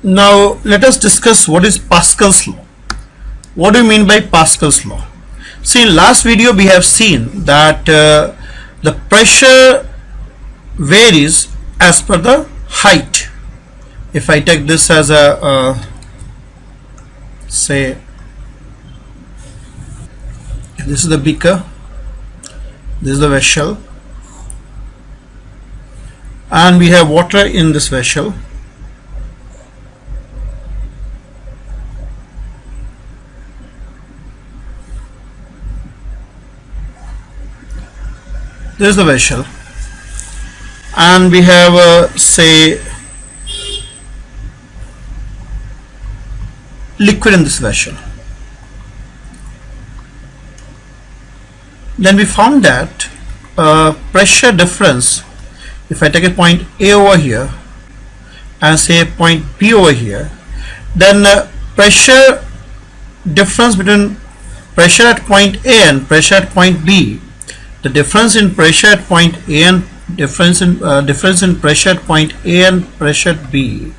Now let us discuss what is Pascal's law. What do you mean by Pascal's law? See, in last video we have seen that the pressure varies as per the height. If I take this as a say this is the beaker, this is the vessel, and we have water in this vessel. This is the vessel, and we have say liquid in this vessel. Then we found that pressure difference, if I take a point A over here and say point B over here, then pressure difference between pressure at point A and pressure at point B, the difference in pressure at point A and difference in pressure at point A and pressure at B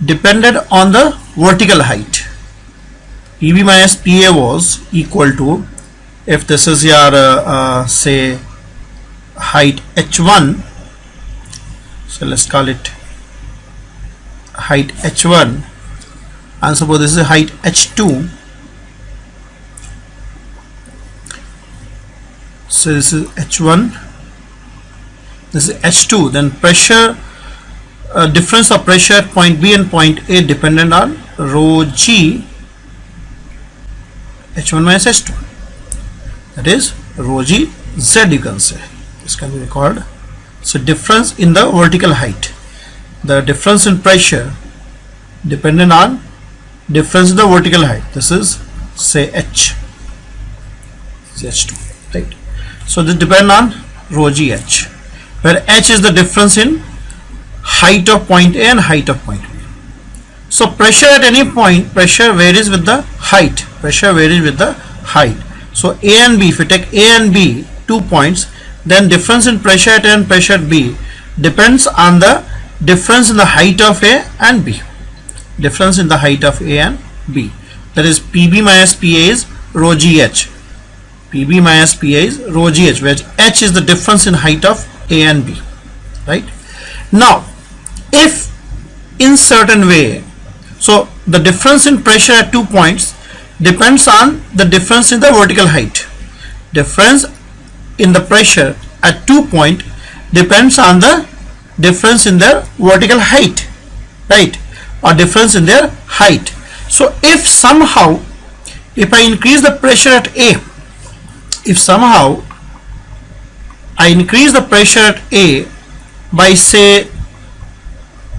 depended on the vertical height. PB minus PA was equal to, if this is your say height H1, so let's call it height H1, and suppose this is height H2, so this is H1, this is H2, then pressure difference of pressure at point B and point A dependent on rho G H1 minus H2, that is rho G Z, you can say. This can be recorded. So difference in the vertical height, the difference in pressure dependent on difference in the vertical height. This is say H, H2, right? So this depends on rho G H, where H is the difference in height of point A and height of point B. So pressure at any point, pressure varies with the height. Pressure varies with the height. So A and B, if you take A and B 2 points, then difference in pressure at A and pressure at B depends on the difference in the height of A and B. Difference in the height of A and B. That is PB minus PA is rho GH. PB minus PA is rho GH, where H is the difference in height of A and B. Right? Now, if in certain way, so the difference in pressure at 2 points depends on the difference in the vertical height. Difference in the pressure at 2 point depends on the difference in their vertical height, right, or difference in their height. So if somehow, if I increase the pressure at A, if somehow I increase the pressure at A by say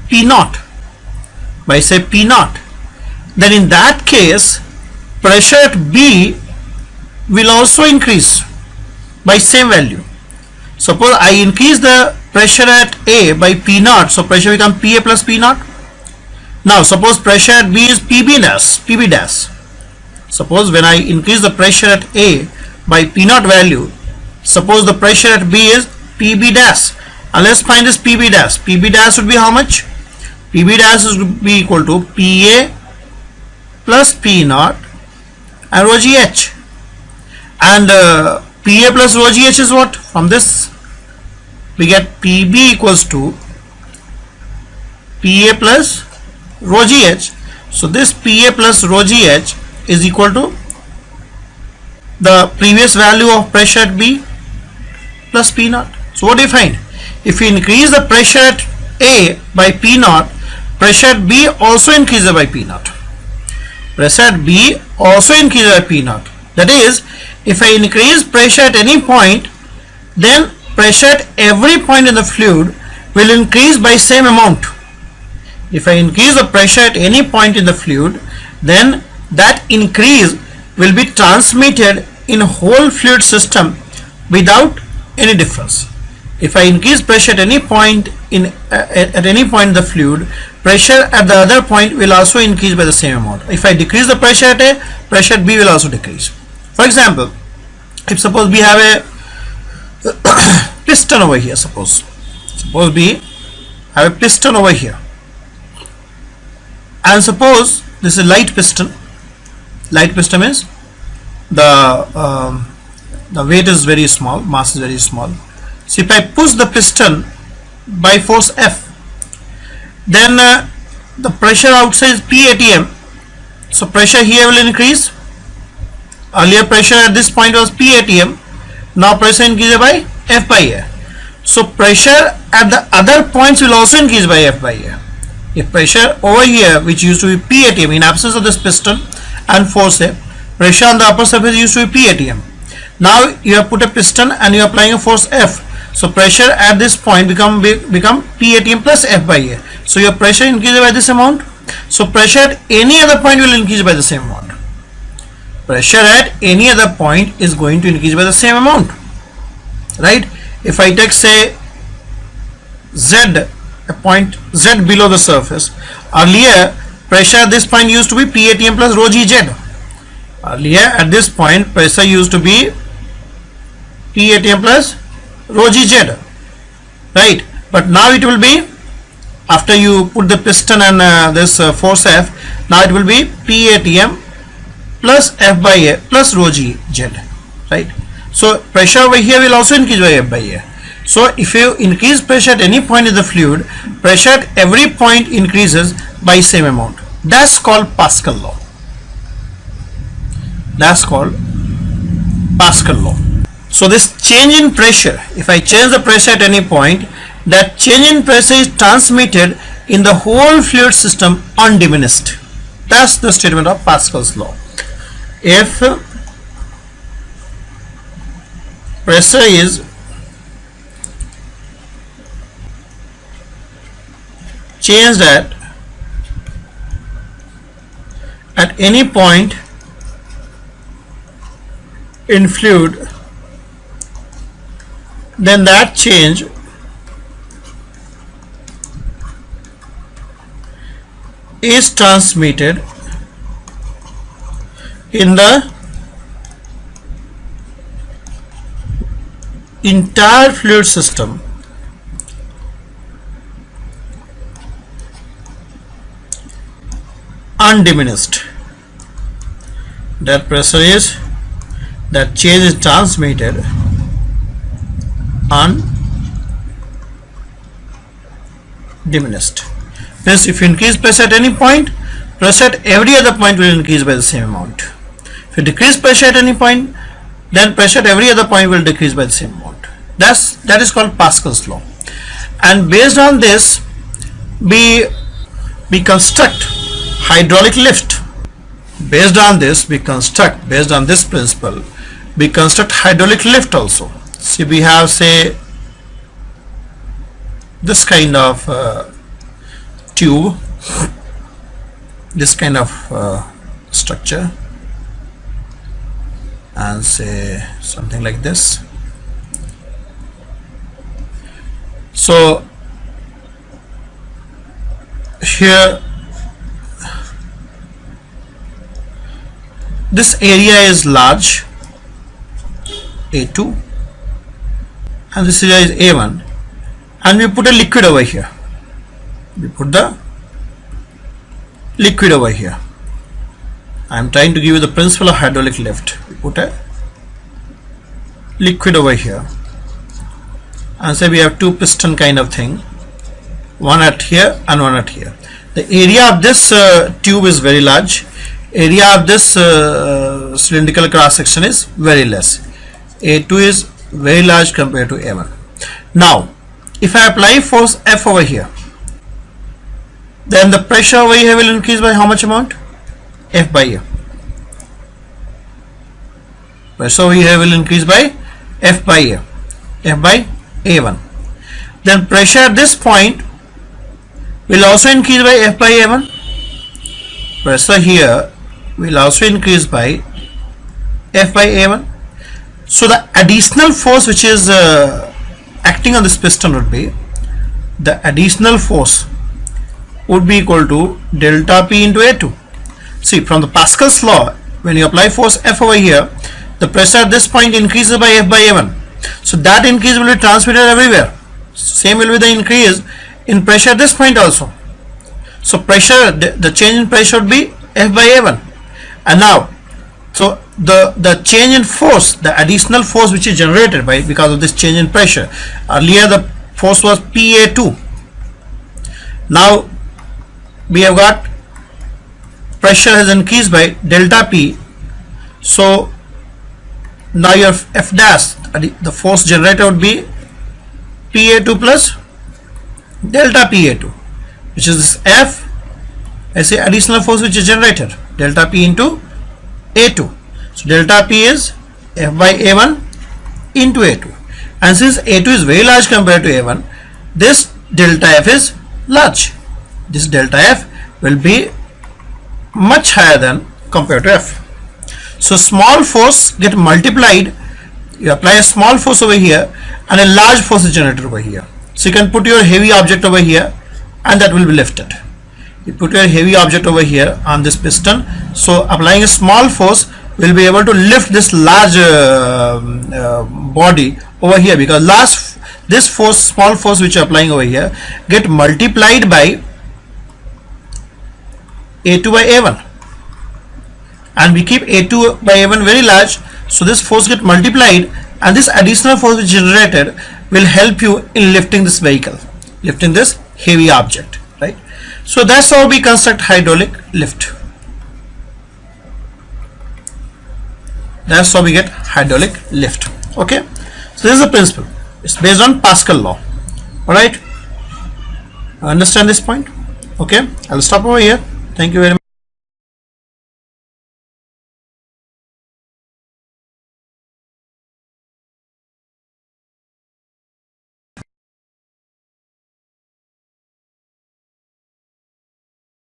P naught, then in that case pressure at B will also increase by same value. Suppose I increase the pressure at A by P naught, so pressure becomes PA plus P naught. Now suppose pressure at B is PB dash. Suppose when I increase the pressure at A by P naught value, suppose the pressure at B is PB dash, and let's find this PB dash. PB dash would be how much? PB dash would be equal to PA plus P naught and rho GH, and PA plus rho GH is what? From this we get PB equals to PA plus rho GH. So this PA plus rho GH is equal to the previous value of pressure at B plus P naught. So what do you find? If you increase the pressure at A by P naught, pressure at B also increases by P naught. Pressure at B also increases by P naught. That is, if I increase pressure at any point, then pressure at every point in the fluid will increase by same amount. If I increase the pressure at any point in the fluid, then that increase will be transmitted in whole fluid system without any difference. If I increase pressure at any point in the fluid, pressure at the other point will also increase by the same amount. If I decrease the pressure at A, pressure at B will also decrease. For example, if suppose we have a piston over here, suppose we have a piston over here. And suppose this is light piston. Light piston means the weight is very small, mass is very small. So if I push the piston by force F, then the pressure outside is P atm. So pressure here will increase. Earlier pressure at this point was P atm. Now pressure increases by F by A. So pressure at the other points will also increase by F by A. If pressure over here, which used to be P atm in absence of this piston and force F, pressure on the upper surface used to be P atm. Now you have put a piston and you are applying a force F. So pressure at this point become P atm plus F by A. So your pressure increases by this amount. So pressure at any other point will increase by the same amount. Pressure at any other point is going to increase by the same amount, right? If I take, say, Z, a point Z below the surface, earlier pressure at this point used to be P atm plus rho g Z. Earlier at this point pressure used to be P atm plus rho g Z, right? But now it will be, after you put the piston and this force F, now it will be P atm plus F by A plus rho g Z, right? So pressure over here will also increase by F by A. So if you increase pressure at any point in the fluid, pressure at every point increases by same amount. That's called Pascal's law. That's called Pascal's law. So this change in pressure, if I change the pressure at any point, that change in pressure is transmitted in the whole fluid system undiminished. That's the statement of Pascal's law. If pressure is changed at any point in fluid, then that change is transmitted in the entire fluid system undiminished. That pressure is, that change is transmitted undiminished. Means if you increase pressure at any point, pressure at every other point will increase by the same amount. If you decrease pressure at any point, then pressure at every other point will decrease by the same amount. That is called Pascal's law. And based on this, we construct hydraulic lift. Based on this principle, we construct hydraulic lift also. See, we have, say, this kind of tube, this kind of structure, and say something like this. So here this area is large, A2, and this area is A1, and we put a liquid over here. We put the liquid over here. I am trying to give you the principle of hydraulic lift. We put a liquid over here, and say we have two piston kind of thing, one at here and one at here. The area of this tube is very large. Area of this cylindrical cross section is very less. A2 is very large compared to A1. Now if I apply force F over here, then the pressure over here will increase by how much amount? F by A. Pressure over here will increase by F by A, F by A1. Then pressure at this point will also increase by F by A1. Pressure here will also increase by F by A1. So the additional force which is acting on this piston would be, the additional force would be equal to delta P into A2. See, from the Pascal's law, when you apply force F over here, the pressure at this point increases by F by A1. So that increase will be transmitted everywhere. Same will be the increase in pressure at this point also. So pressure, the change in pressure would be F by A1. And now, so the change in force, the additional force which is generated by because of this change in pressure. Earlier the force was PA2. Now we have got pressure has increased by delta P. So now your F dash, the force generated would be PA2 plus delta PA2, which is this F as a additional force which is generated, delta P into A2. So delta P is F by A1 into A2, and since A2 is very large compared to A1, this delta F is large. This delta F will be much higher than compared to F. So small force get multiplied. You apply a small force over here and a large force is generated over here. So you can put your heavy object over here and that will be lifted. You put your heavy object over here on this piston. So applying a small force will be able to lift this large body over here, because this force, small force which you are applying over here, get multiplied by A2 by A1, and we keep A2 by A1 very large, so this force get multiplied, and this additional force which is generated will help you in lifting this vehicle, lifting this heavy object, right? So that's how we construct hydraulic lift. That's how we get hydraulic lift. Okay, so this is the principle. It's based on Pascal's law. All right, understand this point? Okay, I'll stop over here. Thank you very much.